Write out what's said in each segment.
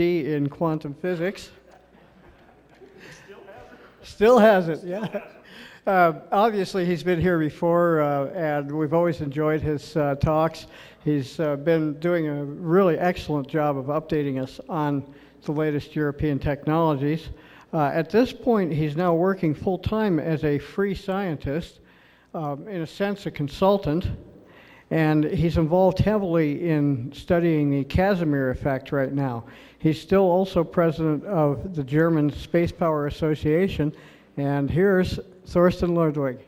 PhD in quantum physics. Still has it, yeah. Obviously, he's been here before, and we've always enjoyed his talks. He's been doing a really excellent job of updating us on the latest European technologies. At this point, he's now working full-time as a free scientist, in a sense a consultant, and he's involved heavily in studying the Casimir effect right now. He's still also president of the German Space Power Association, and here's Thorsten Ludwig.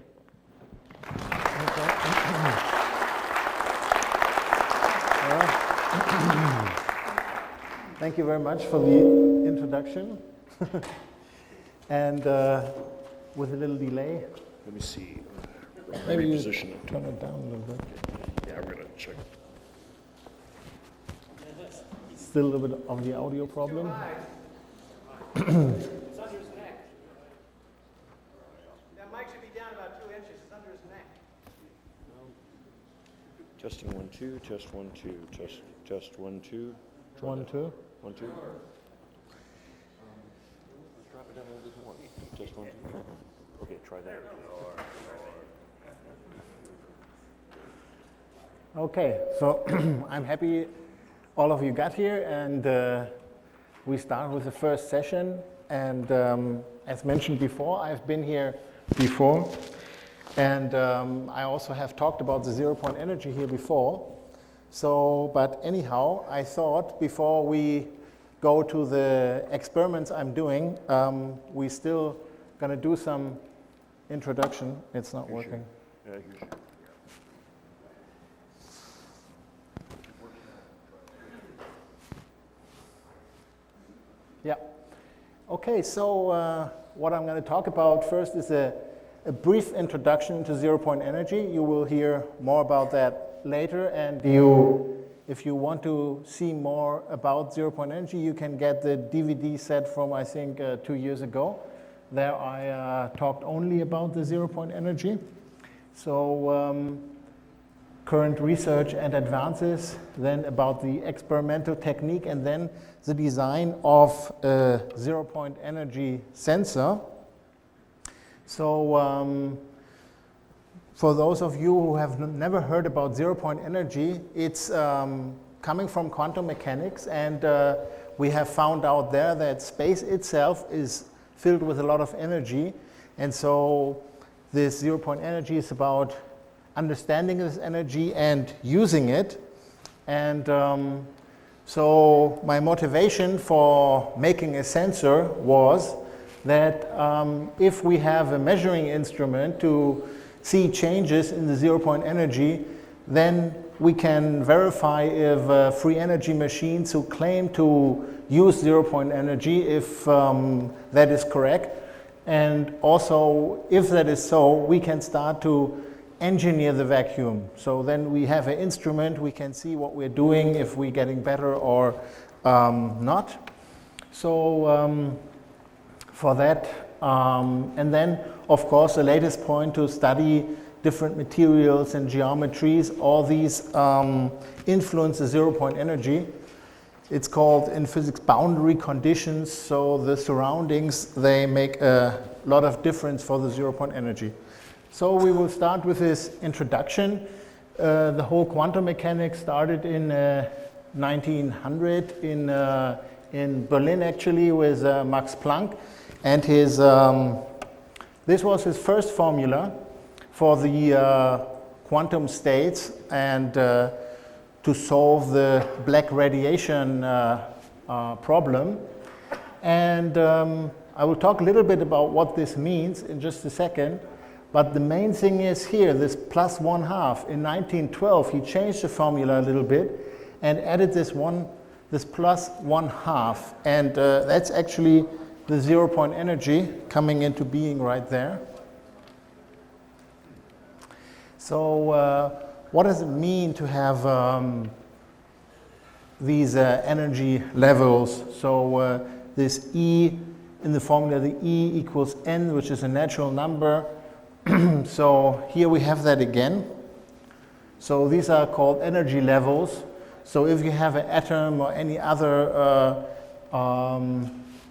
Thank you very much for the introduction. And with a little delay. Let me see. Maybe you Reposition it. turn it down a little bit. Yeah, I'm gonna check. Still a little bit of the audio problem. It's under his neck. That mic should be down about 2 inches. It's under his neck. Testing 1 2, test 1 2, test 1 2. Try 1 that. 2. 1 2. Drop it down a little bit more. Test 1 2. Okay, try that. Okay, so I'm happy all of you got here, and we start with the first session. And as mentioned before, I've been here before, and I also have talked about the zero-point energy here before. So, but anyhow, I thought before we go to the experiments I'm doing, we still gonna do some introduction. It's not working. Yeah, you should. Yeah. Okay, so what I'm going to talk about first is a brief introduction to zero-point energy. You will hear more about that later, and if you want to see more about zero-point energy, you can get the DVD set from, I think, 2 years ago. There I talked only about the zero-point energy. So current research and advances, then about the experimental technique, and then the design of a zero-point energy sensor. So for those of you who have never heard about zero-point energy, it's coming from quantum mechanics, and we have found out there that space itself is filled with a lot of energy, and so this zero-point energy is about understanding this energy and using it. And so my motivation for making a sensor was that if we have a measuring instrument to see changes in the zero-point energy, then we can verify if free energy machines who claim to use zero-point energy, if that is correct. And also, if that is so, we can start to engineer the vacuum. So then we have an instrument, we can see what we're doing, if we're getting better or not. So for that, and then of course the latest point to study different materials and geometries, all these influence the zero-point energy. It's called in physics boundary conditions, so the surroundings, they make a lot of difference for the zero-point energy. So we will start with this introduction. The whole quantum mechanics started in 1900 in Berlin, actually, with Max Planck, and his this was his first formula for the quantum states and to solve the black radiation problem. And I will talk a little bit about what this means in just a second. But the main thing is here, this plus 1/2. In 1912, he changed the formula a little bit and added this plus 1/2. And that's actually the zero-point energy coming into being right there. So what does it mean to have these energy levels? So this E in the formula, the E equals N, which is a natural number. So here we have that again. So these are called energy levels. So if you have an atom or any other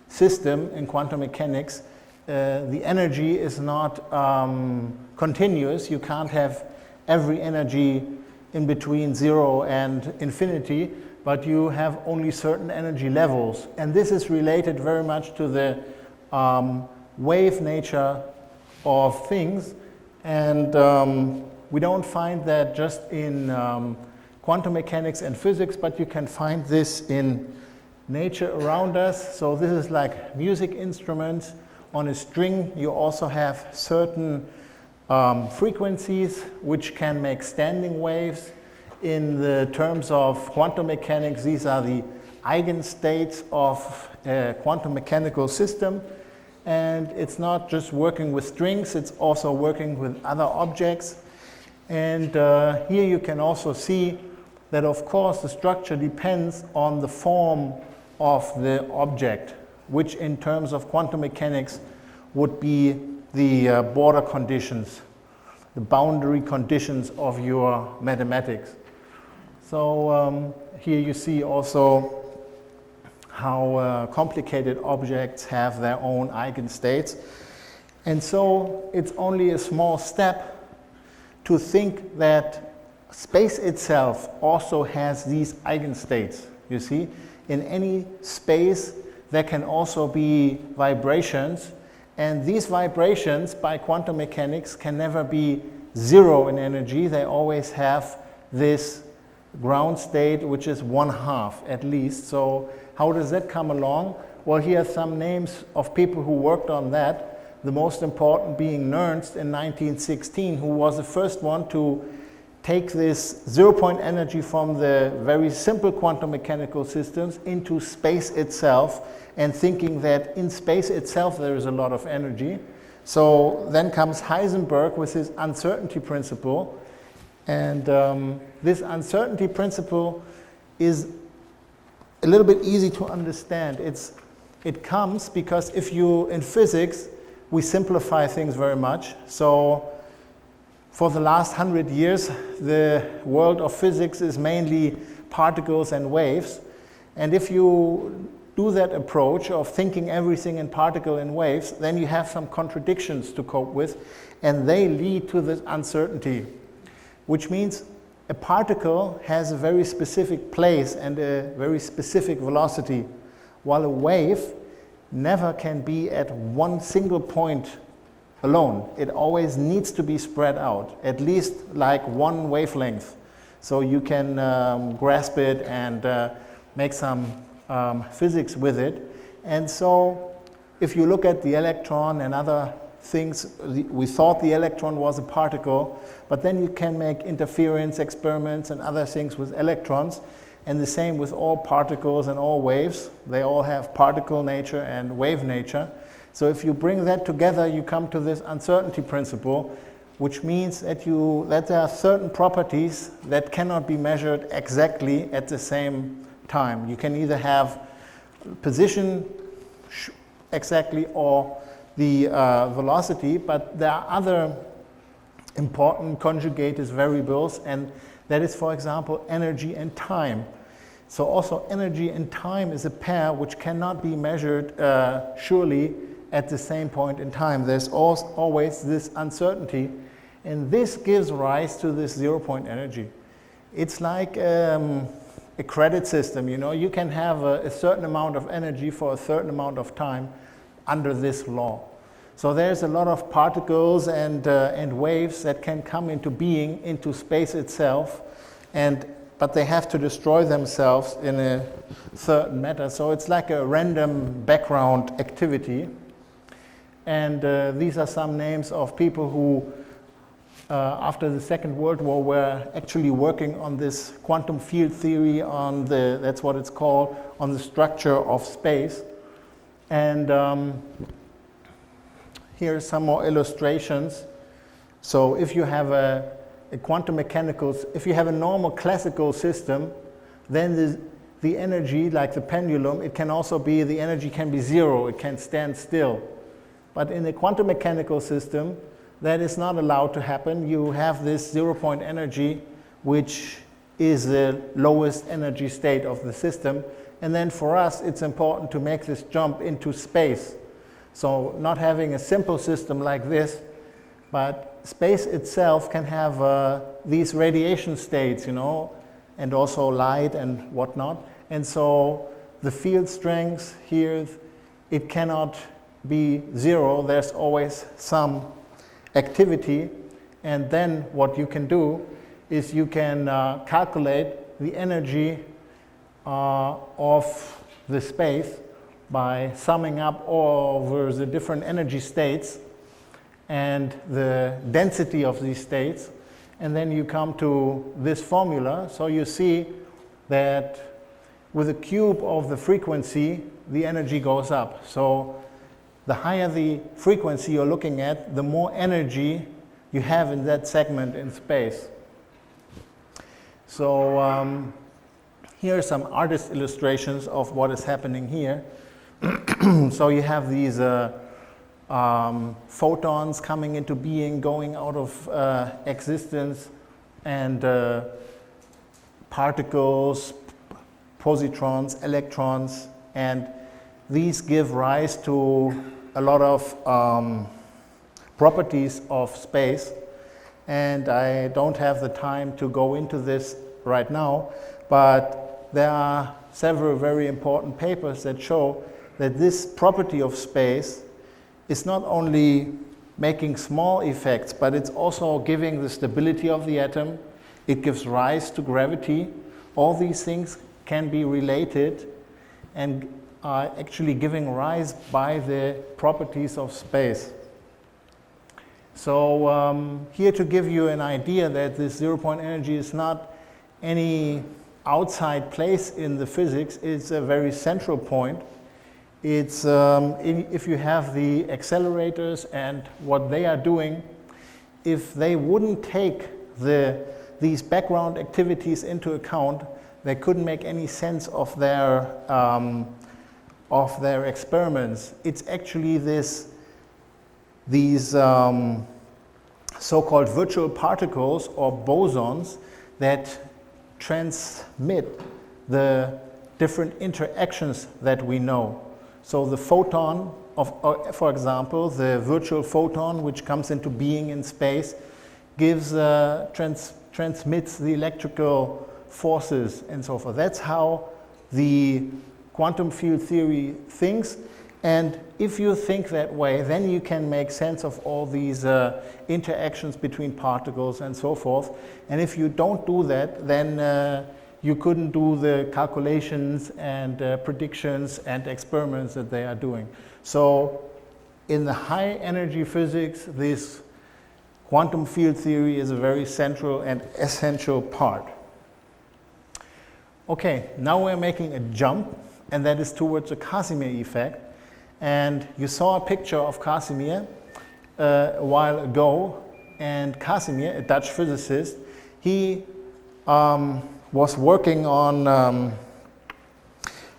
system in quantum mechanics, the energy is not continuous. You can't have every energy in between 0 and infinity, but you have only certain energy levels. And this is related very much to the wave nature of things. And we don't find that just in quantum mechanics and physics, but you can find this in nature around us. So this is like music instruments. On a string, you also have certain frequencies which can make standing waves. In the terms of quantum mechanics, these are the eigenstates of a quantum mechanical system. And it's not just working with strings, it's also working with other objects. And here you can also see that, of course, the structure depends on the form of the object, which in terms of quantum mechanics would be the border conditions, the boundary conditions of your mathematics. So here you see also how complicated objects have their own eigenstates. And so it's only a small step to think that space itself also has these eigenstates. You see, in any space there can also be vibrations, and these vibrations by quantum mechanics can never be 0 in energy. They always have this ground state which is 1/2 at least. So how does that come along? Well, here are some names of people who worked on that. The most important being Nernst in 1916, who was the first one to take this 0-point energy from the very simple quantum mechanical systems into space itself, and thinking that in space itself there is a lot of energy. So then comes Heisenberg with his uncertainty principle. And this uncertainty principle is a little bit easy to understand. It comes because in physics, we simplify things very much. So for the last 100 years, the world of physics is mainly particles and waves. And if you do that approach of thinking everything in particle and waves, then you have some contradictions to cope with, and they lead to this uncertainty, which means a particle has a very specific place and a very specific velocity, while a wave never can be at one single point alone. It always needs to be spread out, at least like one wavelength, so you can grasp it and make some physics with it. And so if you look at the electron and other things, we thought the electron was a particle, but then you can make interference experiments and other things with electrons, and the same with all particles and all waves. They all have particle nature and wave nature. So if you bring that together, you come to this uncertainty principle, which means that there are certain properties that cannot be measured exactly at the same time. You can either have position exactly or the velocity, but there are other important conjugated variables, and that is, for example, energy and time. So also energy and time is a pair which cannot be measured surely at the same point in time. There's always this uncertainty, and this gives rise to this 0-point energy. It's like a credit system, you know. You can have a certain amount of energy for a certain amount of time under this law. So there's a lot of particles and waves that can come into being into space itself, but they have to destroy themselves in a certain matter. So it's like a random background activity. And these are some names of people who, after the Second World War, were actually working on this quantum field theory, that's what it's called, on the structure of space. And here are some more illustrations. So if you have a quantum mechanical, if you have a normal classical system, then the energy, like the pendulum, it can also be, the energy can be 0, it can stand still. But in a quantum mechanical system, that is not allowed to happen. You have this 0-point energy, which is the lowest energy state of the system, And then for us, it's important to make this jump into space. So not having a simple system like this, but space itself can have these radiation states, you know, and also light and whatnot. And so the field strength here, it cannot be zero. There's always some activity. And then what you can do is you can calculate the energy of the space by summing up over the different energy states and the density of these states. And then you come to this formula. So you see that with a cube of the frequency, the energy goes up. So the higher the frequency you're looking at, the more energy you have in that segment in space. So here are some artist illustrations of what is happening here. So you have these photons coming into being, going out of existence, and particles, positrons, electrons, and these give rise to a lot of properties of space. And I don't have the time to go into this right now, but there are several very important papers that show that this property of space is not only making small effects, but it's also giving the stability of the atom. It gives rise to gravity. All these things can be related and are actually giving rise by the properties of space. So here to give you an idea that this zero-point energy is not any outside place in the physics, it's a very central point. It's if you have the accelerators and what they are doing, if they wouldn't take these background activities into account, they couldn't make any sense of their experiments. It's actually these so-called virtual particles or bosons that transmit the different interactions that we know. So the photon, for example, the virtual photon which comes into being in space transmits the electrical forces and so forth. That's how the quantum field theory thinks. And if you think that way, then you can make sense of all these interactions between particles and so forth. And if you don't do that, then you couldn't do the calculations and predictions and experiments that they are doing. So in the high energy physics, this quantum field theory is a very central and essential part. Okay, now we're making a jump, and that is towards the Casimir effect. And you saw a picture of Casimir a while ago, and Casimir, a Dutch physicist, he was working on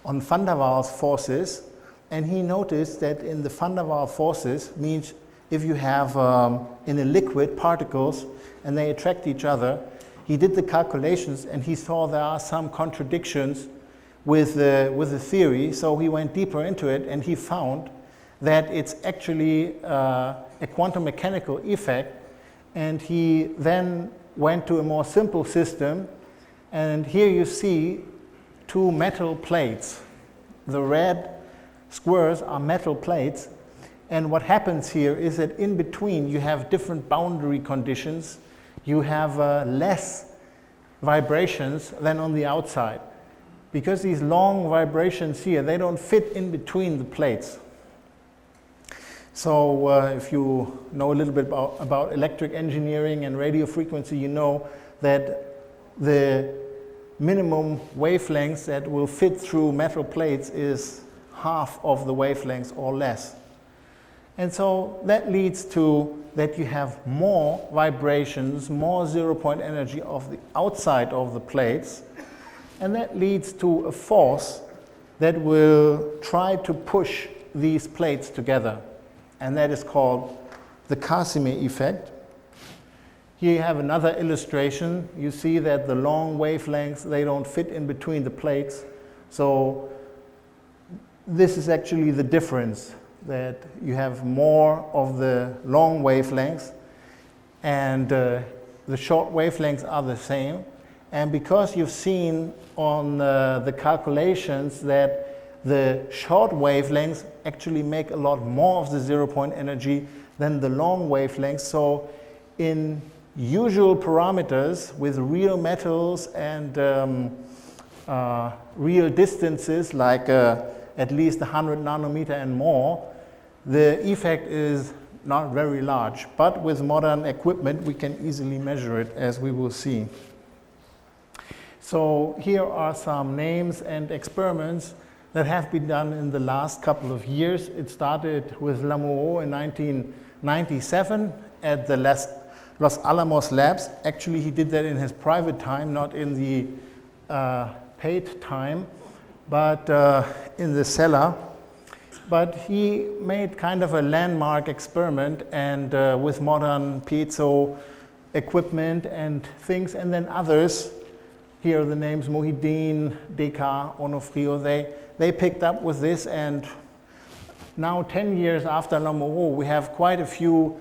van der Waals forces, and he noticed that in the van der Waals forces means if you have in a liquid particles and they attract each other, he did the calculations and he saw there are some contradictions with the theory, so he went deeper into it and he found that it's actually a quantum mechanical effect, and he then went to a more simple system. And here you see two metal plates. The red squares are metal plates. And what happens here is that in between you have different boundary conditions. You have less vibrations than on the outside. Because these long vibrations here, they don't fit in between the plates. So if you know a little bit about electric engineering and radio frequency, you know that the minimum wavelengths that will fit through metal plates is half of the wavelengths or less. And so that leads to that you have more vibrations, more zero-point energy of the outside of the plates, and that leads to a force that will try to push these plates together, and that is called the Casimir effect. Here you have another illustration. You see that the long wavelengths, they don't fit in between the plates. So this is actually the difference, that you have more of the long wavelengths and the short wavelengths are the same. And because you've seen on the calculations that the short wavelengths actually make a lot more of the 0-point energy than the long wavelengths. So in usual parameters with real metals and real distances like at least 100 nanometer and more, the effect is not very large. But with modern equipment, we can easily measure it, as we will see. So here are some names and experiments that have been done in the last couple of years. It started with Lamoureux in 1997 at the Los Alamos labs. Actually, he did that in his private time, not in the paid time, but in the cellar. But he made kind of a landmark experiment, and with modern piezo equipment and things, and then others. Here are the names Mohideen, Descartes, Onofrio. They picked up with this, and now 10 years after Lamoureux, we have quite a few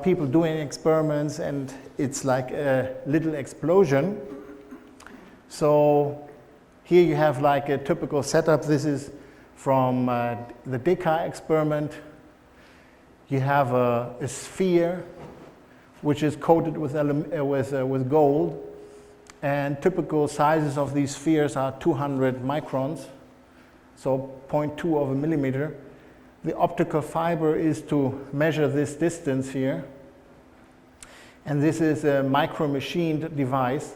people doing experiments, and it's like a little explosion. So here you have like a typical setup. This is from the Descartes experiment. You have a sphere which is coated with gold. And typical sizes of these spheres are 200 microns, so 0.2 of a millimeter. The optical fiber is to measure this distance here. And this is a micro-machined device,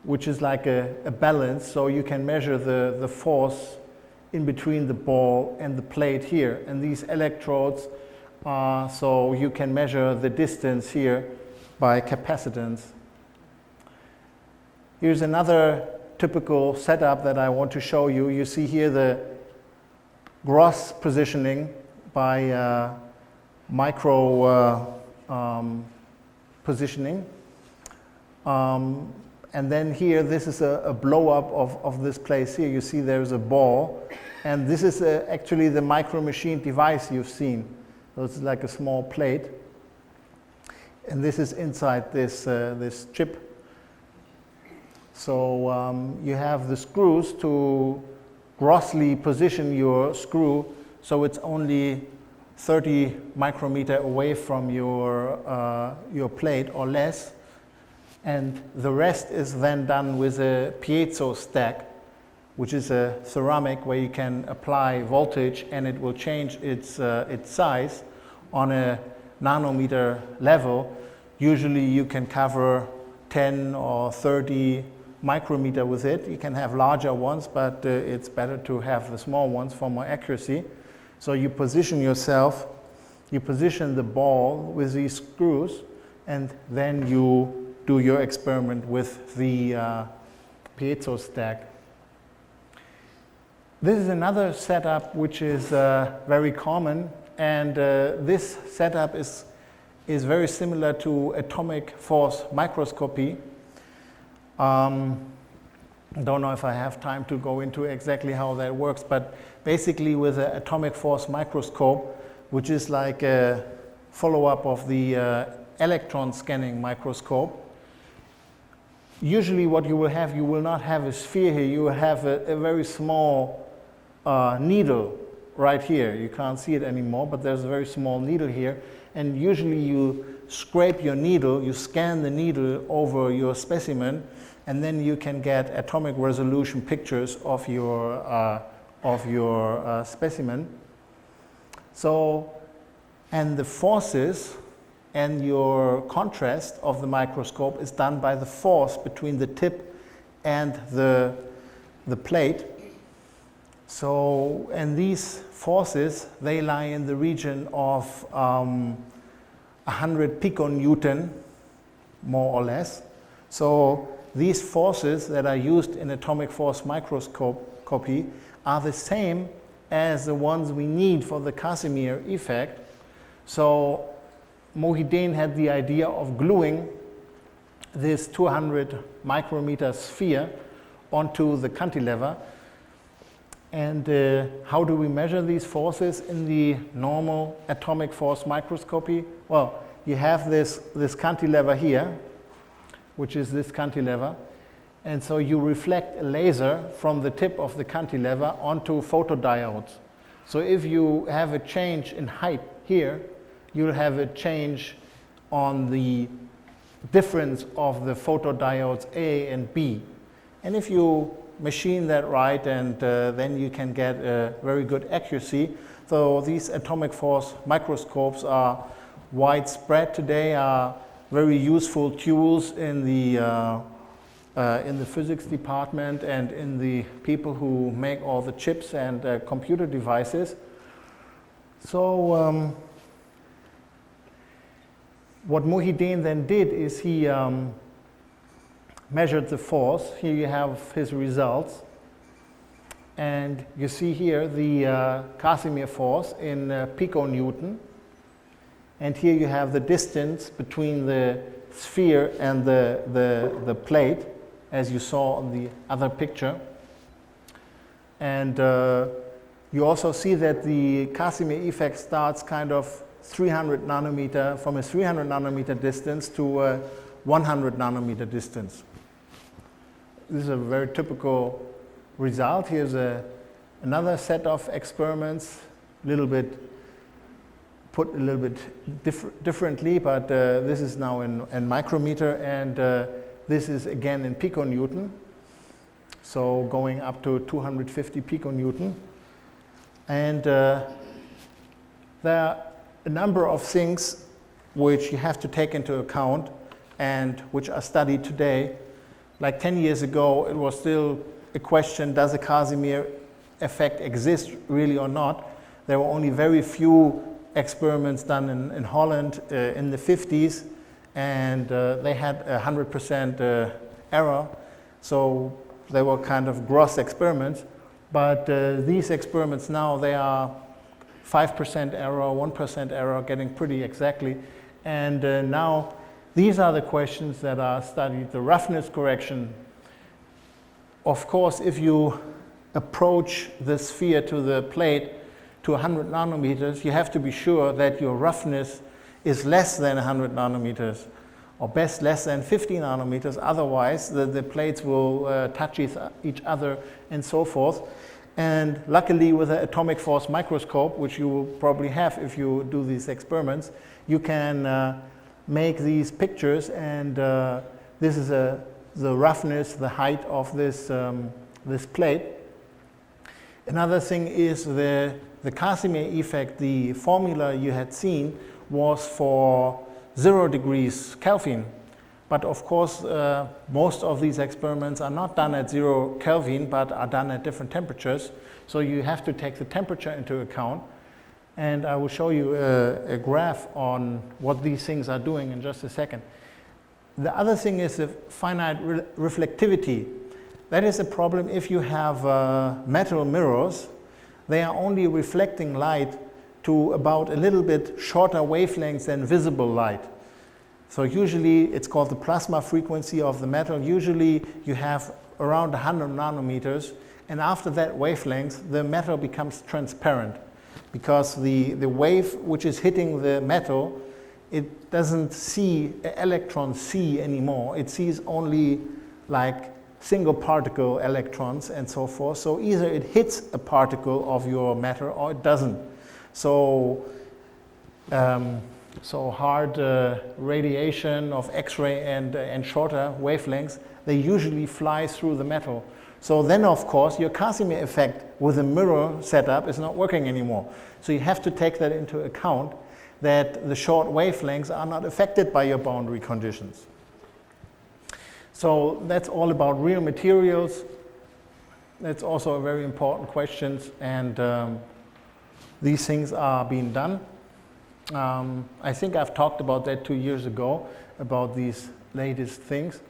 which is like a balance, so you can measure the force in between the ball and the plate here. And these electrodes are so you can measure the distance here by capacitance. Here's another typical setup that I want to show you. You see here the gross positioning by micro positioning. And then here, this is a blow up of this place here. You see there's a ball. And this is actually the micro-machined device you've seen. So it's like a small plate. And this is inside this chip. So you have the screws to grossly position your screw so it's only 30 micrometer away from your plate or less. And the rest is then done with a piezo stack, which is a ceramic where you can apply voltage and it will change its size on a nanometer level. Usually you can cover 10 or 30 micrometer with it. You can have larger ones, but it's better to have the small ones for more accuracy. So you position yourself, you position the ball with these screws, and then you do your experiment with the piezo stack. This is another setup which is very common, and this setup is very similar to atomic force microscopy. Don't know if I have time to go into exactly how that works, but basically with an atomic force microscope, which is like a follow-up of the electron scanning microscope. Usually what you will not have a sphere here, you will have a very small needle right here. You can't see it anymore, but there's a very small needle here. And usually you scrape your needle, you scan the needle over your specimen, and then you can get atomic resolution pictures of your specimen. So, and the forces and your contrast of the microscope is done by the force between the tip and the plate. So, and these forces, they lie in the region of 100 piconewton, more or less. So these forces that are used in atomic force microscopy are the same as the ones we need for the Casimir effect. So Mohideen had the idea of gluing this 200 micrometer sphere onto the cantilever. And how do we measure these forces in the normal atomic force microscopy? Well, you have this cantilever here, which is this cantilever. And so you reflect a laser from the tip of the cantilever onto photodiodes. So if you have a change in height here, you'll have a change on the difference of the photodiodes A and B. And if you machine that right, and then you can get a very good accuracy. So these atomic force microscopes are widespread today, are very useful tools in the physics department and in the people who make all the chips and computer devices. So what Mohideen then did is he measured the force. Here you have his results. And you see here the Casimir force in piconewton. And here you have the distance between the sphere and the plate, as you saw on the other picture. And you also see that the Casimir effect starts kind of 300 nanometer, from a 300 nanometer distance to a 100 nanometer distance. This is a very typical result. Here's another set of experiments, put a little bit differently, but this is now in micrometer, and this is again in piconewton, so going up to 250 piconewton. And there are a number of things which you have to take into account and which are studied today. Like 10 years ago, it was still a question, does a Casimir effect exist really or not? There were only very few experiments done in Holland in the 50s, and they had 100% error, so they were kind of gross experiments. But these experiments now, they are 5% error, 1% error, getting pretty exactly. And now these are the questions that are studied. The roughness correction. Of course, if you approach the sphere to the plate to 100 nanometers, you have to be sure that your roughness is less than 100 nanometers, or best less than 50 nanometers. Otherwise, the plates will touch each other and so forth. And luckily, with an atomic force microscope, which you will probably have if you do these experiments, you can make these pictures, and this is the roughness, the height of this plate. Another thing is the Casimir effect. The formula you had seen was for 0 degrees Kelvin. But of course, most of these experiments are not done at 0 Kelvin, but are done at different temperatures. So you have to take the temperature into account. And I will show you a graph on what these things are doing in just a second. The other thing is the finite reflectivity. That is a problem if you have metal mirrors. They are only reflecting light to about a little bit shorter wavelengths than visible light. So usually it's called the plasma frequency of the metal. Usually you have around 100 nanometers, and after that wavelength, the metal becomes transparent, because the wave which is hitting the metal, it doesn't see electron C anymore. It sees only like single particle electrons and so forth. So either it hits a particle of your matter or it doesn't. So hard radiation of X-ray and shorter wavelengths, they usually fly through the metal. So then, of course, your Casimir effect with a mirror setup is not working anymore. So you have to take that into account, that the short wavelengths are not affected by your boundary conditions. So that's all about real materials. That's also a very important question, and these things are being done. I think I've talked about that 2 years ago, about these latest things.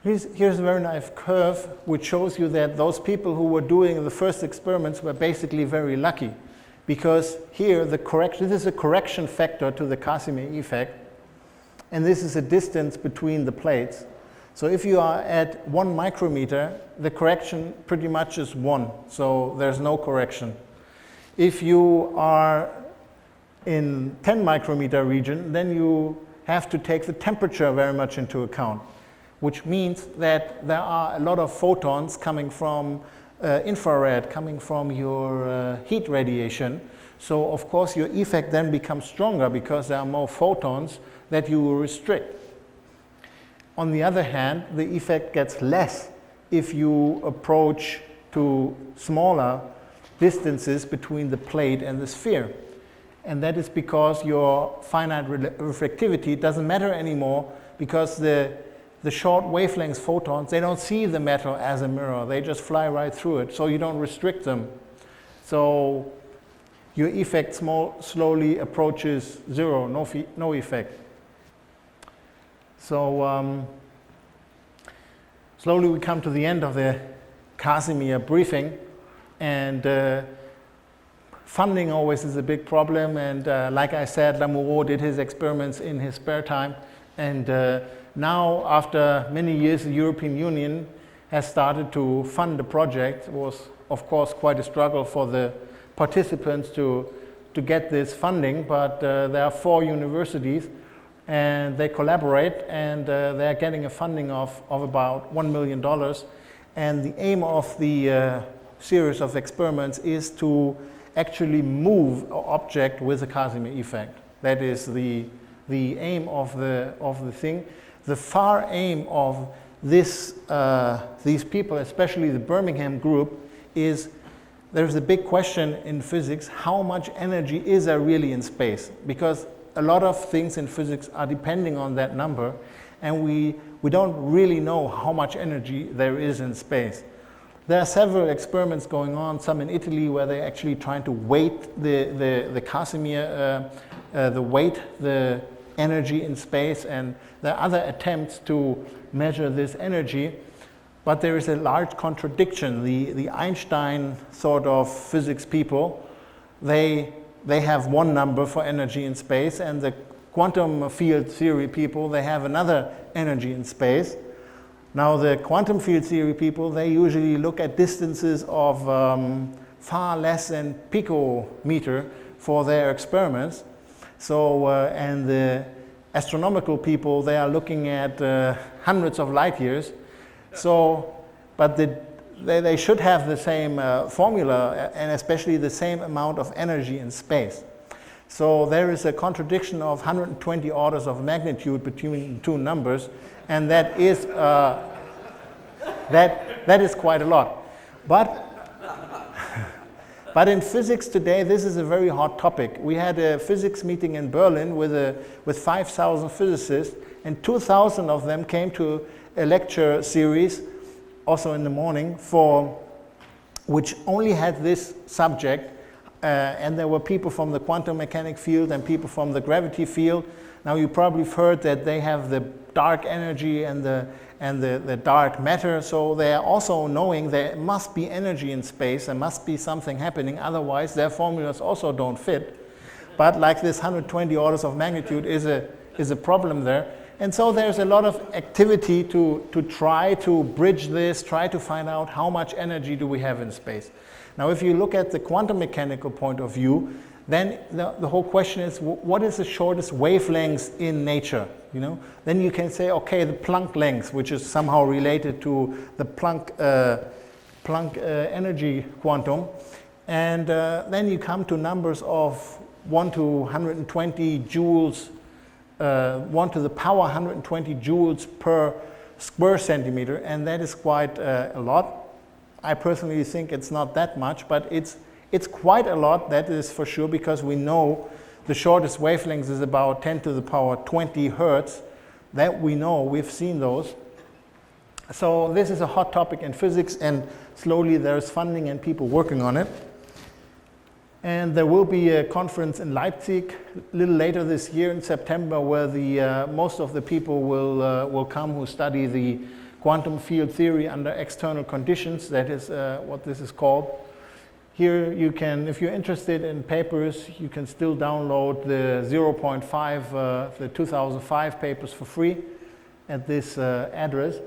Here's a very nice curve which shows you that those people who were doing the first experiments were basically very lucky, because here this is a correction factor to the Casimir effect, and this is a distance between the plates. So if you are at 1 micrometer, the correction pretty much is 1, so there's no correction. If you are in 10 micrometer region, then you have to take the temperature very much into account, which means that there are a lot of photons coming from infrared, coming from your heat radiation. So of course your effect then becomes stronger because there are more photons that you will restrict. On the other hand, the effect gets less if you approach to smaller distances between the plate and the sphere. And that is because your finite reflectivity doesn't matter anymore, because the short wavelength photons, they don't see the metal as a mirror, they just fly right through it, so you don't restrict them. So your effect slowly approaches zero, no effect. So slowly we come to the end of the Casimir briefing, and funding always is a big problem, and like I said, Lamoureux did his experiments in his spare time, and now after many years the European Union has started to fund the project. It was of course quite a struggle for the participants to get this funding, but there are 4 universities and they collaborate, and they're getting a funding of about $1 million. And the aim of the series of experiments is to actually move an object with a Casimir effect. That is the aim of the thing. The far aim of these people, especially the Birmingham group, is there's a big question in physics: how much energy is there really in space? Because a lot of things in physics are depending on that number, and we don't really know how much energy there is in space. There are several experiments going on, some in Italy, where they're actually trying to weight the Casimir, the energy in space, and there are other attempts to measure this energy, but there is a large contradiction. The Einstein sort of physics people, they have one number for energy in space, and the quantum field theory people, they have another energy in space. Now the quantum field theory people, they usually look at distances of far less than picometer for their experiments. So, and the astronomical people, they are looking at hundreds of light years. So, but they should have the same formula, and especially the same amount of energy in space. So there is a contradiction of 120 orders of magnitude between two numbers, and that is that is quite a lot. But in physics today, this is a very hot topic. We had a physics meeting in Berlin with 5,000 physicists, and 2,000 of them came to a lecture series, also in the morning, which only had this subject, and there were people from the quantum mechanic field and people from the gravity field. Now you probably have heard that they have the dark energy and the dark matter, so they are also knowing there must be energy in space, there must be something happening, otherwise their formulas also don't fit. But like this 120 orders of magnitude is a problem there. And so there's a lot of activity to try to bridge this, try to find out how much energy do we have in space. Now if you look at the quantum mechanical point of view, then the whole question is, what is the shortest wavelength in nature? You know, then you can say, okay, the Planck length, which is somehow related to the Planck energy quantum, and then you come to numbers of 1 to 120 joules, 1 to the power 120 joules per square centimeter, and that is quite a lot. I personally think it's not that much, but it's quite a lot, that is for sure, because we know the shortest wavelength is about 10 to the power 20 hertz. That we know, we've seen those. So this is a hot topic in physics, and slowly there's funding and people working on it. And there will be a conference in Leipzig a little later this year in September, where most of the people will come who study the quantum field theory under external conditions. That is what this is called. Here you can, if you're interested in papers, you can still download the 0.5, the 2005 papers for free. at this address.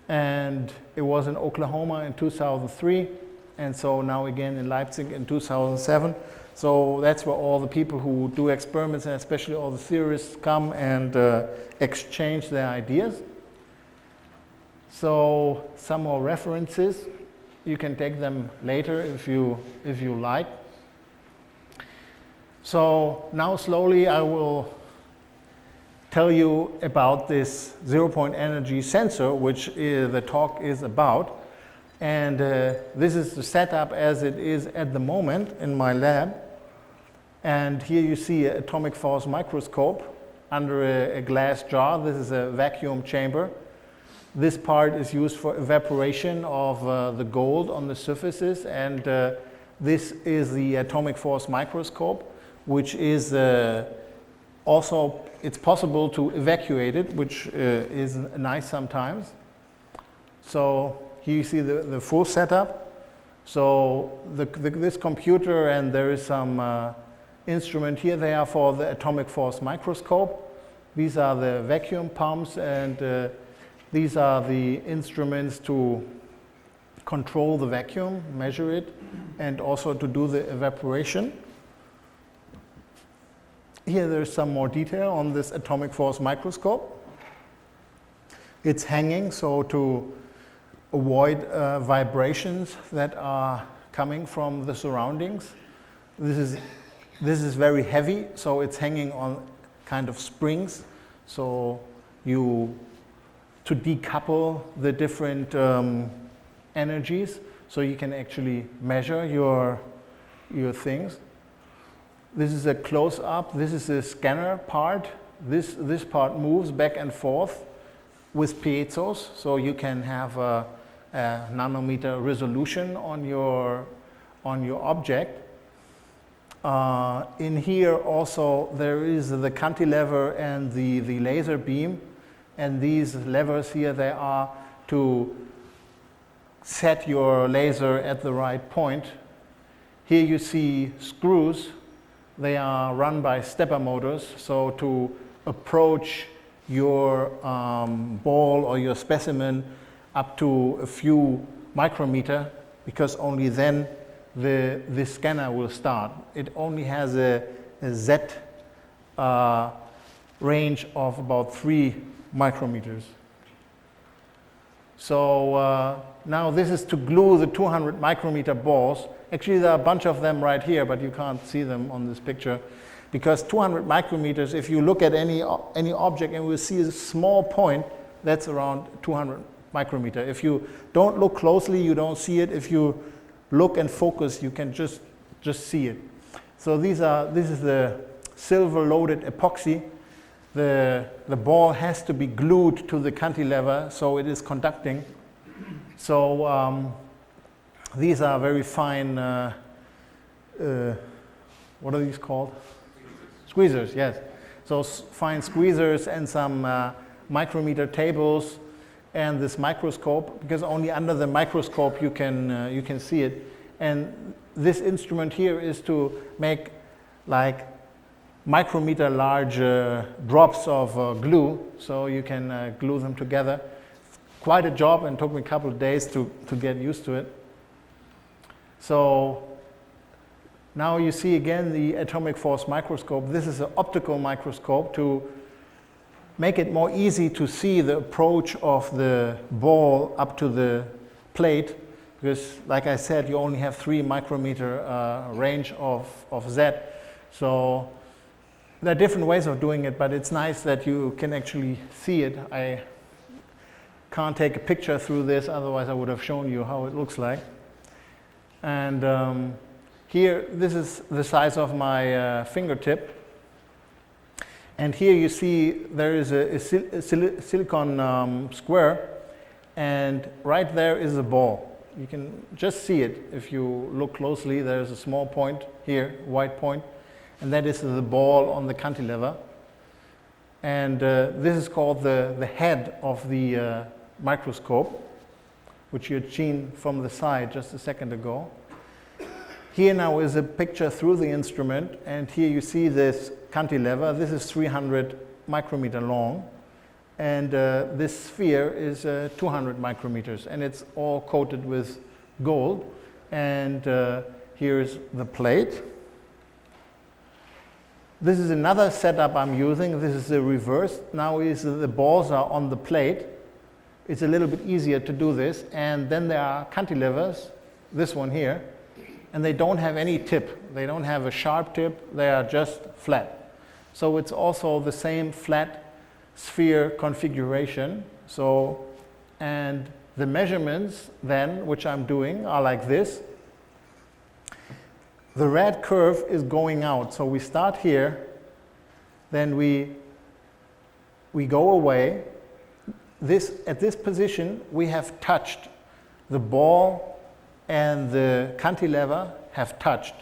And it was in Oklahoma in 2003, and so now again in Leipzig in 2007. So that's where all the people who do experiments, and especially all the theorists, come and exchange their ideas. So some more references. You can take them later if you like. So now slowly I will tell you about this zero-point energy sensor, which the talk is about. And this is the setup as it is at the moment in my lab. And here you see an atomic force microscope under a glass jar. This is a vacuum chamber. This part is used for evaporation of the gold on the surfaces, and this is the atomic force microscope, which is also, it's possible to evacuate it, which is nice sometimes. So here you see the full setup. So this computer, and there is some instrument here. They are for the atomic force microscope. These are the vacuum pumps, and these are the instruments to control the vacuum, measure it, and also to do the evaporation. Here there's some more detail on this atomic force microscope. It's hanging, so to avoid vibrations that are coming from the surroundings. This is very heavy, so it's hanging on kind of springs. So to decouple the different energies, so you can actually measure your things. This is a close-up. This is the scanner part. This part moves back and forth with piezos, so you can have a nanometer resolution on your object. In here also there is the cantilever and the laser beam, and these levers here, they are to set your laser at the right point. Here you see screws. They are run by stepper motors, so to approach your ball or your specimen up to a few micrometer, because only then the scanner will start. It only has a Z range of about 3 micrometers. So now this is to glue the 200 micrometer balls. Actually, there are a bunch of them right here, but you can't see them on this picture, because 200 micrometers, if you look at any object and we see a small point, that's around 200 micrometer. If you don't look closely, you don't see it. If you look and focus, you can just see it. So this is the silver-loaded epoxy. The ball has to be glued to the cantilever, so it is conducting. So these are very fine, what are these called? Squeezers, yes. So fine squeezers and some micrometer tables and this microscope, because only under the microscope you can see it. And this instrument here is to make like micrometer large drops of glue, so you can glue them together. Quite a job, and took me a couple of days to get used to it. So now you see again the atomic force microscope. This is an optical microscope to make it more easy to see the approach of the ball up to the plate, because like I said, you only have 3 micrometer range of Z. So there are different ways of doing it, but it's nice that you can actually see it. I can't take a picture through this, otherwise I would have shown you how it looks like. And here, this is the size of my fingertip. And here you see there is a silicon square, and right there is a ball. You can just see it if you look closely. There's a small point here, white point, and that is the ball on the cantilever. And this is called the head of the microscope, which you had seen from the side just a second ago. Here now is a picture through the instrument, and here you see this cantilever. This is 300 micrometer long, And this sphere is 200 micrometers, and it's all coated with gold. And here's the plate. This is another setup I'm using. This is the reverse. Now the balls are on the plate. It's a little bit easier to do this. And then there are cantilevers, this one here, and they don't have any tip. They don't have a sharp tip. They are just flat. So it's also the same flat sphere configuration. So, and the measurements then, which I'm doing, are like this. The red curve is going out. So we start here, then we go away. At this position, we have touched. The ball and the cantilever have touched.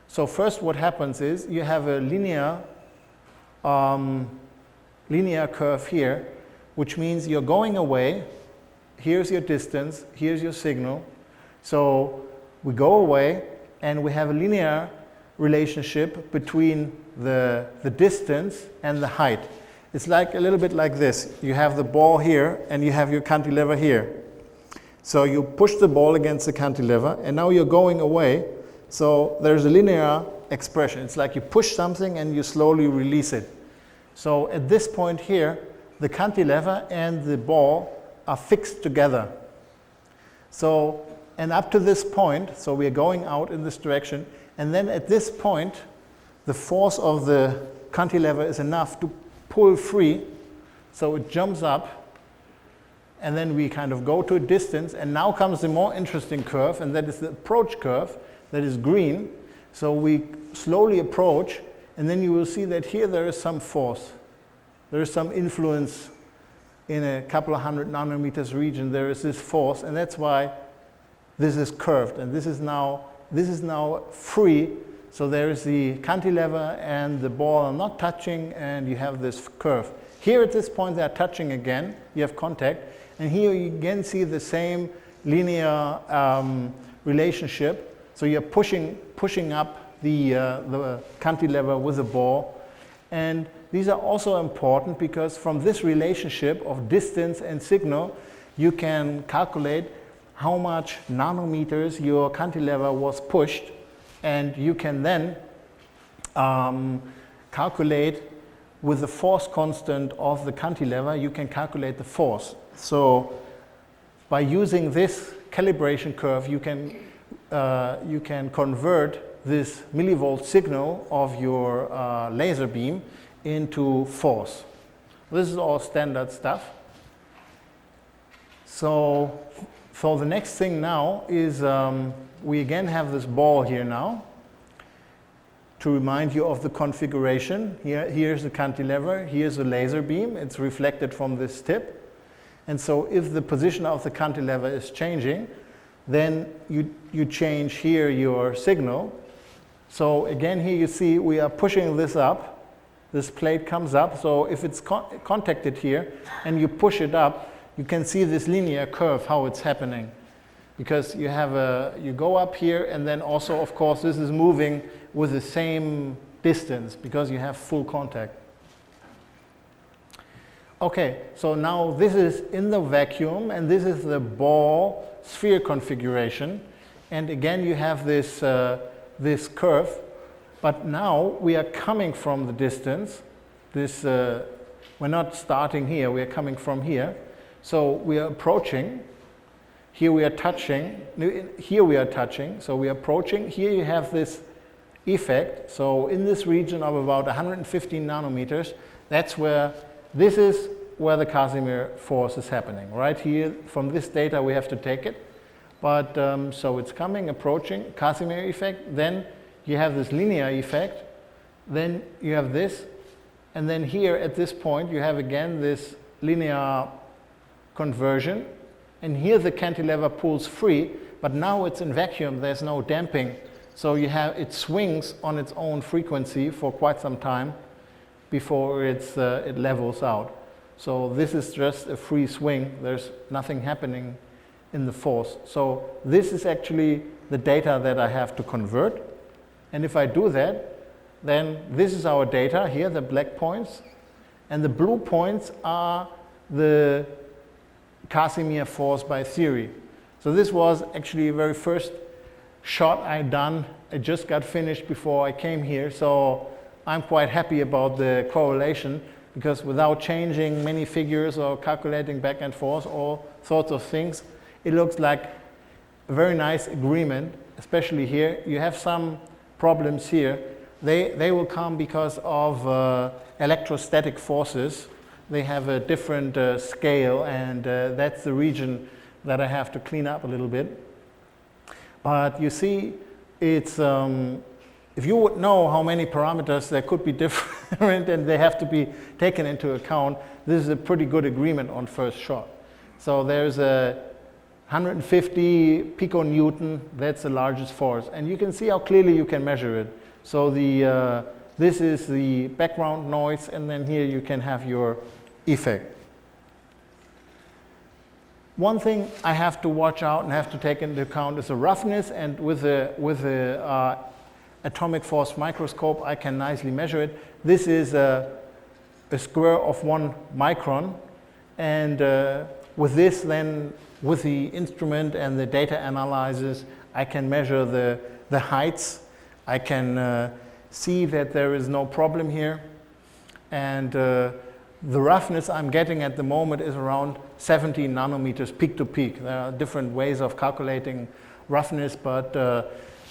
So first what happens is you have a linear curve here, which means you're going away. Here's your distance, here's your signal. So we go away, and we have a linear relationship between the distance and the height. It's like a little bit like this. You have the ball here, and you have your cantilever here. So you push the ball against the cantilever, and now you're going away. So there's a linear expression. It's like you push something and you slowly release it. So at this point here, the cantilever and the ball are fixed together. So, and up to this point, so we are going out in this direction, and then at this point, the force of the cantilever is enough to pull free, so it jumps up, and then we kind of go to a distance, and now comes the more interesting curve, and that is the approach curve, that is green. So we slowly approach, and then you will see that here there is some force. There is some influence in a couple of 100 nanometers region. There is this force, and that's why this is curved, and this is now free. So there is the cantilever and the ball are not touching, and you have this curve. Here at this point they are touching again, you have contact, and here you again see the same linear relationship. So you're pushing up the cantilever with the ball. And these are also important because from this relationship of distance and signal, you can calculate how much nanometers your cantilever was pushed, and you can then calculate with the force constant of the cantilever, you can calculate the force. So by using this calibration curve, you can convert this millivolt signal of your laser beam into force. This is all standard stuff. So the next thing now is we again have this ball here now. To remind you of the configuration, here's the cantilever, here's the laser beam, it's reflected from this tip. And so if the position of the cantilever is changing, then you change here your signal. So again here you see we are pushing this up, this plate comes up, so if it's contacted here and you push it up, you can see this linear curve, how it's happening. Because you go up here, and then also of course this is moving with the same distance because you have full contact. Okay, so now this is in the vacuum, and this is the ball sphere configuration. And again you have this curve, but now we are coming from the distance. We're not starting here, we are coming from here. So we are approaching. Here we are touching. Here we are touching. So we are approaching. Here you have this effect. So in this region of about 115 nanometers, this is where the Casimir force is happening. Right here, from this data we have to take it. But so it's coming, approaching, Casimir effect. Then you have this linear effect. Then you have this. And then here at this point you have again this linear conversion, and here the cantilever pulls free, but now it's in vacuum, there's no damping, so it swings on its own frequency for quite some time before it levels out. So this is just a free swing, there's nothing happening in the force. So this is actually the data that I have to convert, and if I do that, then this is our data here, the black points, and the blue points are the Casimir force by theory. So this was actually the very first shot I done. I just got finished before I came here, so I'm quite happy about the correlation, because without changing many figures or calculating back and forth all sorts of things, it looks like a very nice agreement, especially here. You have some problems here. They will come because of electrostatic forces. They have a different scale, and that's the region that I have to clean up a little bit. But you see, it's if you would know how many parameters there could be different and they have to be taken into account, this is a pretty good agreement on first shot. So there's a 150 piconewton, that's the largest force. And you can see how clearly you can measure it. So this is the background noise, and then here you can have your effect. One thing I have to watch out and have to take into account is the roughness, and with the atomic force microscope I can nicely measure it. This is a square of 1 micron, and with this then, with the instrument and the data analysis, I can measure the heights. I can see that there is no problem here, and the roughness I'm getting at the moment is around 70 nanometers peak to peak. There are different ways of calculating roughness, but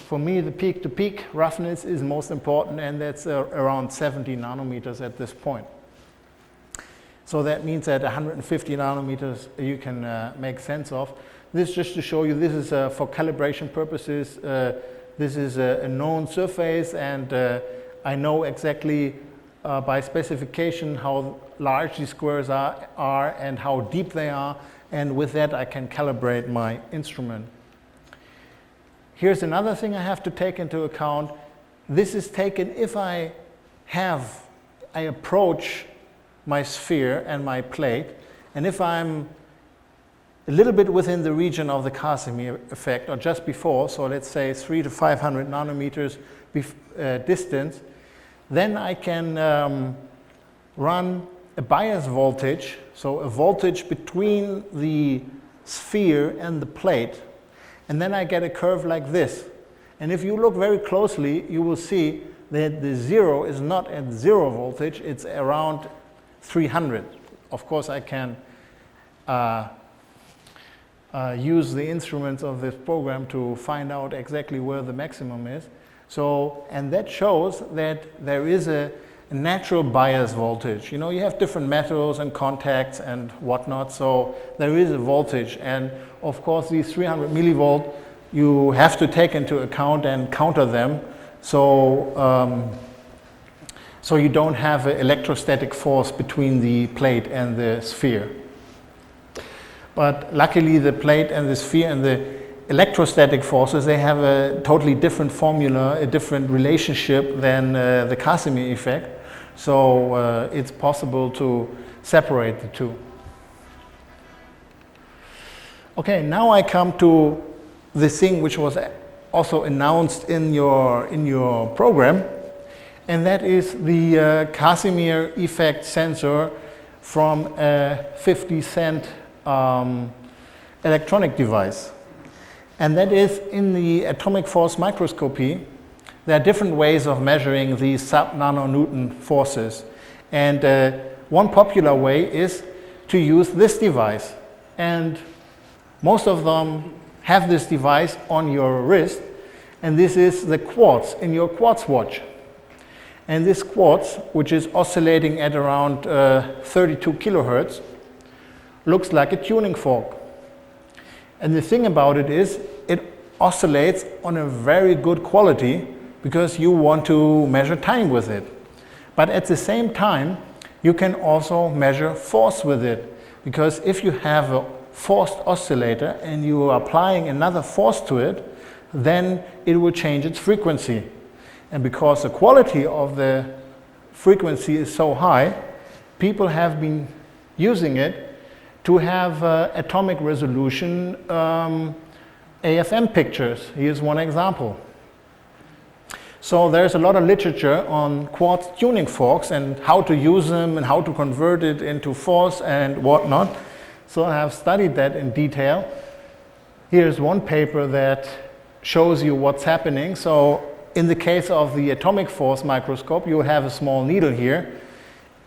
for me the peak to peak roughness is most important, and that's around 70 nanometers at this point. So that means that 150 nanometers you can make sense of. This just to show you, this is for calibration purposes. This is a known surface, and I know exactly by specification how large these squares are and how deep they are, and with that I can calibrate my instrument. Here's another thing I have to take into account. This is taken if I approach my sphere and my plate, and if I'm a little bit within the region of the Casimir effect, or just before, so let's say 300 to 500 nanometers distance, then I can run a bias voltage, so a voltage between the sphere and the plate, and then I get a curve like this. And if you look very closely, you will see that the zero is not at 0 voltage, it's around 300. Of course, I can use the instruments of this program to find out exactly where the maximum is. So, and that shows that there is a natural bias voltage. You know, you have different metals and contacts and whatnot, so there is a voltage. And of course, these 300 millivolt, you have to take into account and counter them. So, so you don't have an electrostatic force between the plate and the sphere. But luckily, the plate and the sphere and the electrostatic forces, they have a totally different formula, a different relationship than the Casimir effect. So it's possible to separate the two. Okay, now I come to the thing which was also announced in your program, and that is the Casimir effect sensor from a 50-cent electronic device. And that is in the atomic force microscopy. There are different ways of measuring these sub-nanonewton forces. And one popular way is to use this device. And most of them have this device on your wrist. And this is the quartz in your quartz watch. And this quartz, which is oscillating at around 32 kilohertz, looks like a tuning fork. And the thing about it is, it oscillates on a very good quality because you want to measure time with it. But at the same time, you can also measure force with it, because if you have a forced oscillator and you are applying another force to it, then it will change its frequency. And because the quality of the frequency is so high, people have been using it to have atomic resolution AFM pictures. Here's one example. So there's a lot of literature on quartz tuning forks and how to use them and how to convert it into force and whatnot. So I have studied that in detail. Here's one paper that shows you what's happening. So in the case of the atomic force microscope, you have a small needle here.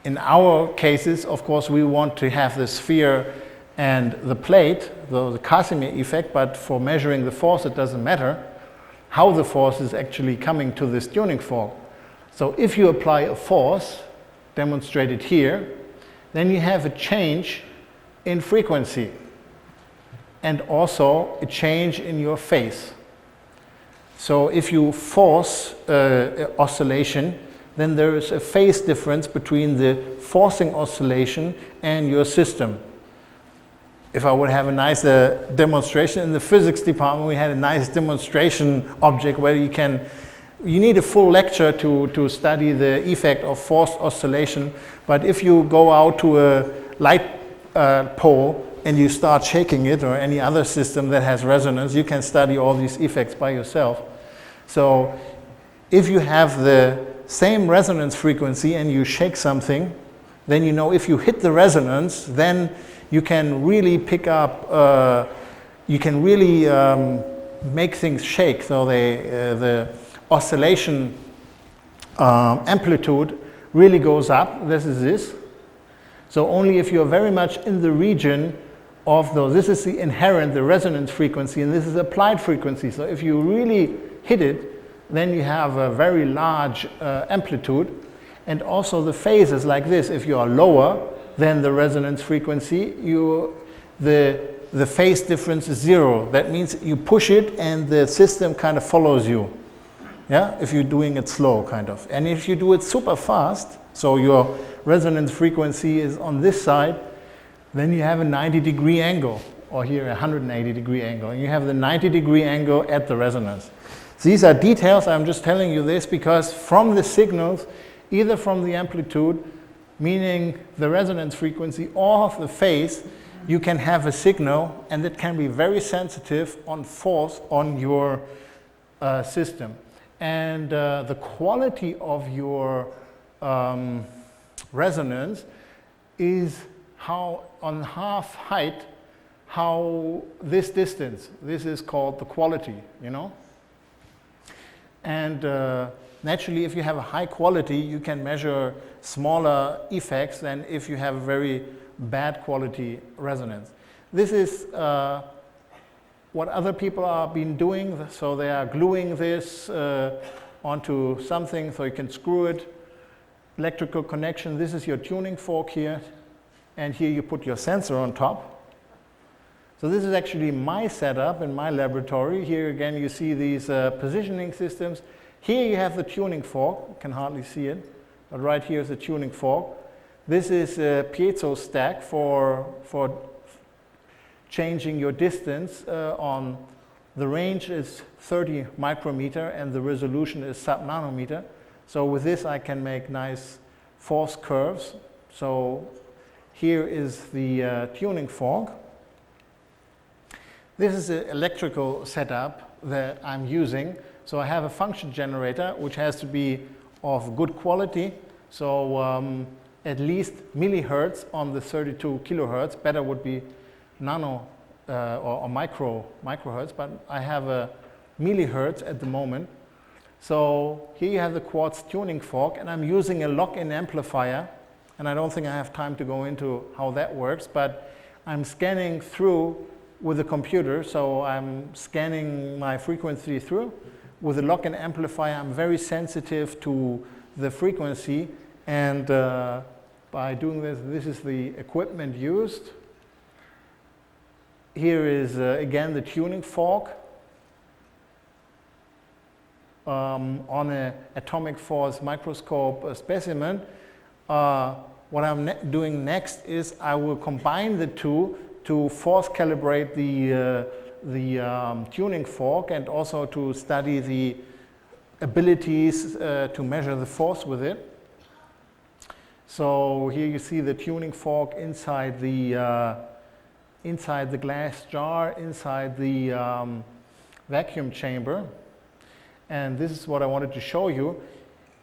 In our cases, of course, we want to have the sphere and the plate, the Casimir effect, but for measuring the force, it doesn't matter how the force is actually coming to this tuning fork. So if you apply a force, demonstrated here, then you have a change in frequency and also a change in your phase. So if you force oscillation, then there is a phase difference between the forcing oscillation and your system. If I would have a nice demonstration in the physics department, we had a nice demonstration object where you need a full lecture to study the effect of forced oscillation. But if you go out to a light pole and you start shaking it, or any other system that has resonance, you can study all these effects by yourself. So if you have the same resonance frequency and you shake something, then you know if you hit the resonance, then you can really pick up, you can really make things shake. So the oscillation amplitude really goes up. This is this. So only if you're very much in the region of those, this is the inherent, the resonance frequency, and this is applied frequency. So if you really hit it, then you have a very large amplitude. And also the phases like this, if you are lower than the resonance frequency, the phase difference is 0. That means you push it and the system kind of follows you. Yeah, if you're doing it slow, kind of. And if you do it super fast, so your resonance frequency is on this side, then you have a 90-degree angle, or here a 180-degree angle. And you have the 90-degree angle at the resonance. So these are details. I'm just telling you this because from the signals, either from the amplitude, meaning the resonance frequency, or the phase, you can have a signal, and it can be very sensitive on force on your system. And the quality of your resonance is how on half height, how this distance, this is called the quality, you know? And naturally, if you have a high quality, you can measure smaller effects than if you have a very bad quality resonance. This is what other people have been doing. So they are gluing this onto something so you can screw it. Electrical connection. This is your tuning fork here. And here you put your sensor on top. So this is actually my setup in my laboratory. Here again you see these positioning systems. Here you have the tuning fork. You can hardly see it, but right here is the tuning fork. This is a piezo stack for changing your distance on the range is 30 micrometer and the resolution is sub-nanometer. So with this I can make nice force curves. So here is the tuning fork. This is the electrical setup that I'm using. So I have a function generator which has to be of good quality. So at least millihertz on the 32 kilohertz. Better would be nano or microhertz, but I have a millihertz at the moment. So here you have the quartz tuning fork, and I'm using a lock-in amplifier. And I don't think I have time to go into how that works, but I'm scanning through with the computer. So I'm scanning my frequency through. With a lock-in amplifier, I'm very sensitive to the frequency. And by doing this, this is the equipment used. Here is, again, the tuning fork on an atomic force microscope specimen. What I'm doing next is I will combine the two to force calibrate the tuning fork and also to study the abilities to measure the force with it. So here you see the tuning fork inside the glass jar, inside the vacuum chamber. And this is what I wanted to show you.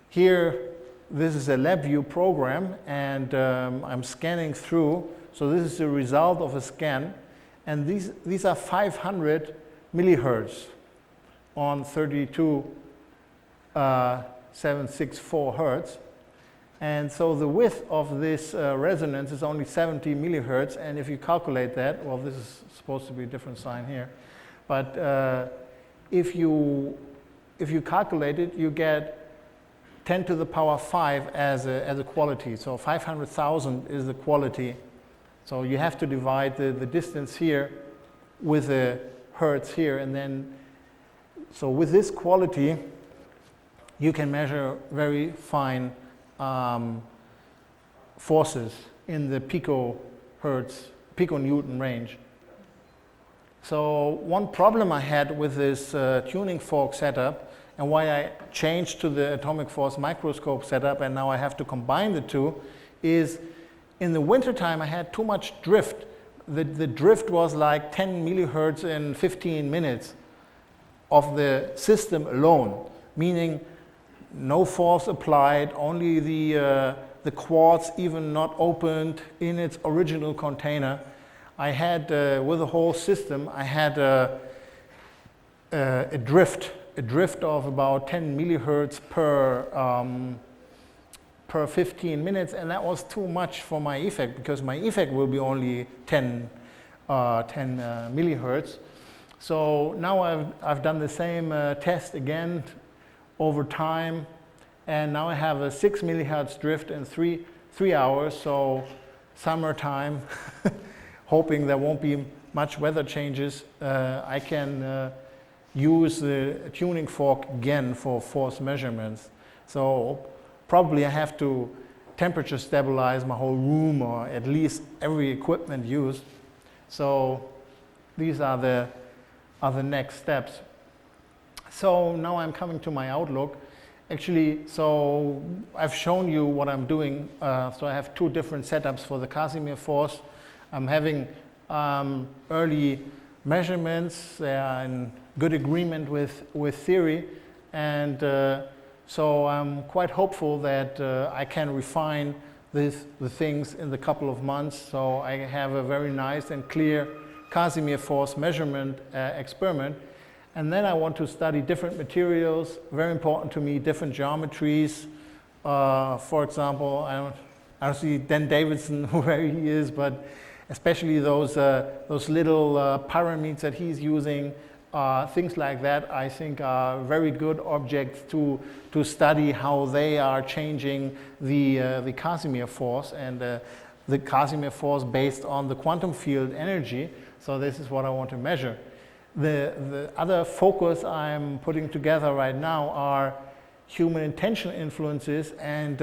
Here, this is a LabVIEW program, and I'm scanning through. So this is the result of a scan. And these are 500 millihertz on 32.764 hertz. And so the width of this resonance is only 70 millihertz. And if you calculate that, well, this is supposed to be a different sign here. But if you calculate it, you get 10 to the power 5 as a quality. So 500,000 is the quality. So you have to divide the distance here with the hertz here. And then, so with this quality, you can measure very fine forces in the piconewton range. So one problem I had with this tuning fork setup, and why I changed to the atomic force microscope setup, and now I have to combine the two, is in the wintertime I had too much drift. The drift was like 10 millihertz in 15 minutes of the system alone, meaning no force applied, only the quartz even not opened in its original container. I had, with the whole system, I had a drift of about 10 millihertz per 15 minutes, and that was too much for my effect, because my effect will be only 10 millihertz. So now I've done the same test again over time, and now I have a 6 millihertz drift in 3 hours, so summertime, hoping there won't be much weather changes, I can use the tuning fork again for force measurements. So probably I have to temperature stabilize my whole room, or at least every equipment used. So these are the next steps. So now I'm coming to my outlook. Actually, so I've shown you what I'm doing. So I have two different setups for the Casimir force. I'm having early measurements. They are in good agreement with theory. And so I'm quite hopeful that I can refine the things in the couple of months. So I have a very nice and clear Casimir force measurement experiment. And then I want to study different materials, very important to me, different geometries. For example, I don't see Dan Davidson where he is, but especially those little pyramids that he's using, things like that, I think are very good objects to study how they are changing the Casimir force, and the Casimir force based on the quantum field energy. So this is what I want to measure. The other focus I'm putting together right now are human intention influences, and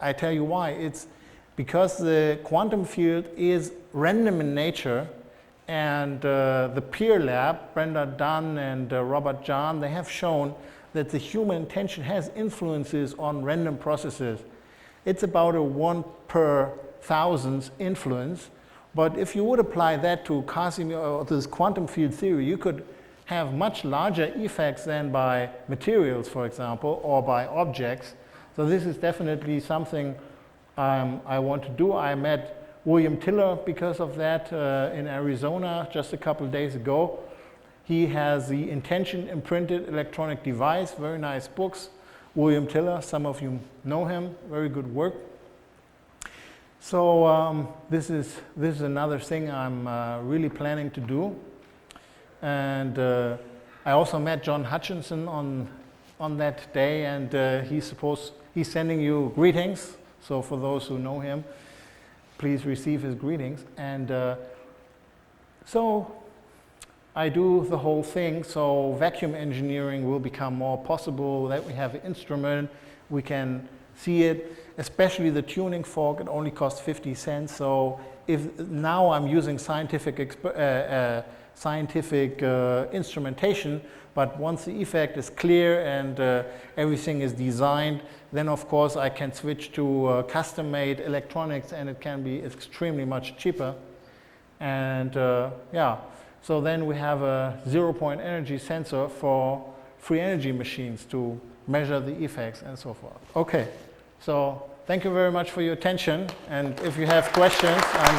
I tell you why. It's because the quantum field is random in nature, and the peer lab, Brenda Dunn and Robert John, they have shown that the human intention has influences on random processes. It's about a 1 per thousandth influence. But if you would apply that to Casimir or this quantum field theory, you could have much larger effects than by materials, for example, or by objects. So this is definitely something I want to do. I met William Tiller because of that in Arizona just a couple of days ago. He has the Intention Imprinted Electronic Device, very nice books. William Tiller, some of you know him, very good work. So this is another thing I'm really planning to do. And I also met John Hutchinson on that day, and he's sending you greetings. So for those who know him, please receive his greetings. And so I do the whole thing. So vacuum engineering will become more possible, that we have an instrument, we can see it, especially the tuning fork. It only costs 50 cents. So if now I'm using scientific instrumentation, but once the effect is clear and everything is designed, then of course I can switch to custom-made electronics, and it can be extremely much cheaper. And yeah, so then we have a 0-point energy sensor for free energy machines to measure the effects and so forth. Okay, so thank you very much for your attention, and if you have questions, I'm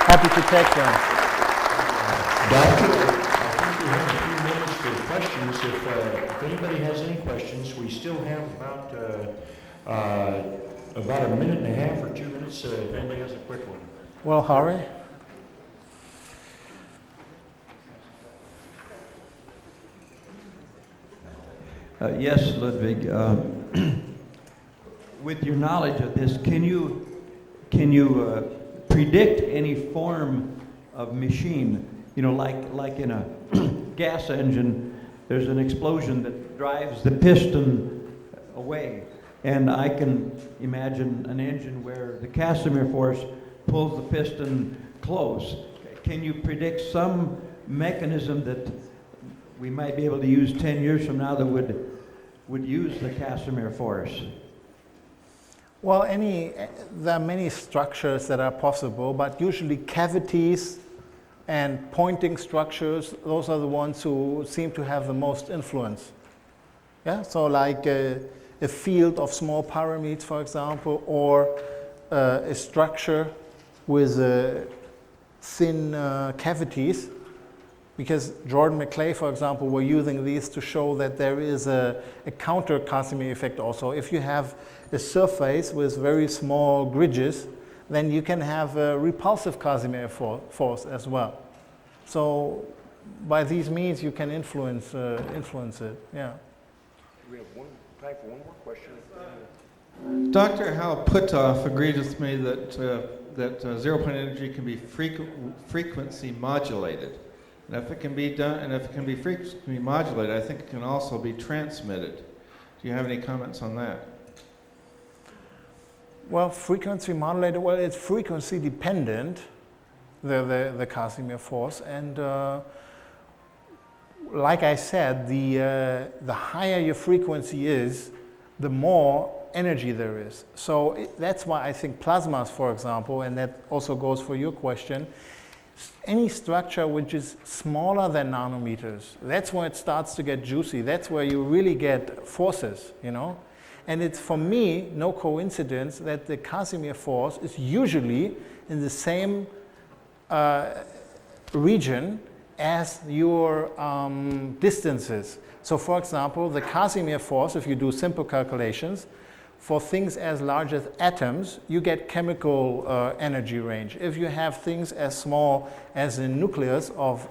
happy to take them. Doctor, I think we have a few minutes for questions. If anybody has any questions, we still have about a minute and a half or 2 minutes if anybody has a quick one. Well, Harry? Yes, Ludwig. With your knowledge of this, can you predict any form of machine? You know, like in a gas engine, there's an explosion that drives the piston away, and I can imagine an engine where the Casimir force pulls the piston close. Can you predict some mechanism that we might be able to use 10 years from now that would use the Casimir force? Well, there are many structures that are possible, but usually cavities and pointing structures, those are the ones who seem to have the most influence. Yeah, so like a field of small pyramids, for example, or a structure with thin cavities, because Jordan McClay, for example, were using these to show that there is a counter Casimir effect also. If you have a surface with very small ridges, then you can have a repulsive Casimir force as well. So by these means you can influence it, yeah. We have time for one more question. Dr. Hal Puthoff agreed with me that zero-point energy can be frequency modulated. And if it can be done, and if it can be frequency modulated, I think it can also be transmitted. Do you have any comments on that? Well, frequency modulated, well, it's frequency dependent, the Casimir force, and like I said, the higher your frequency is, the more energy there is. So that's why I think plasmas, for example, and that also goes for your question, any structure which is smaller than nanometers, that's where it starts to get juicy. That's where you really get forces, you know. And it's, for me, no coincidence that the Casimir force is usually in the same region as your distances. So for example, the Casimir force, if you do simple calculations, for things as large as atoms, you get chemical energy range. If you have things as small as the nucleus of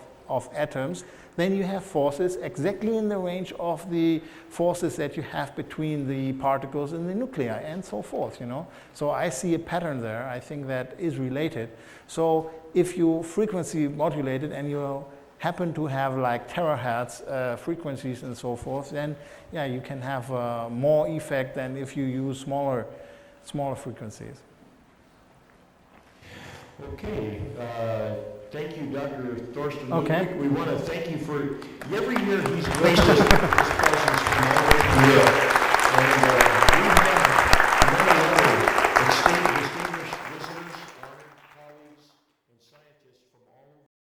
atoms, then you have forces exactly in the range of the forces that you have between the particles in the nuclei and so forth, you know. So I see a pattern there, I think that is related. So if you frequency modulate it and you happen to have like terahertz frequencies and so forth, then yeah, you can have more effect than if you use smaller frequencies. Okay, thank you, Dr. Thorsten Okay. Ludwig. We want to thank you for every year he's graced us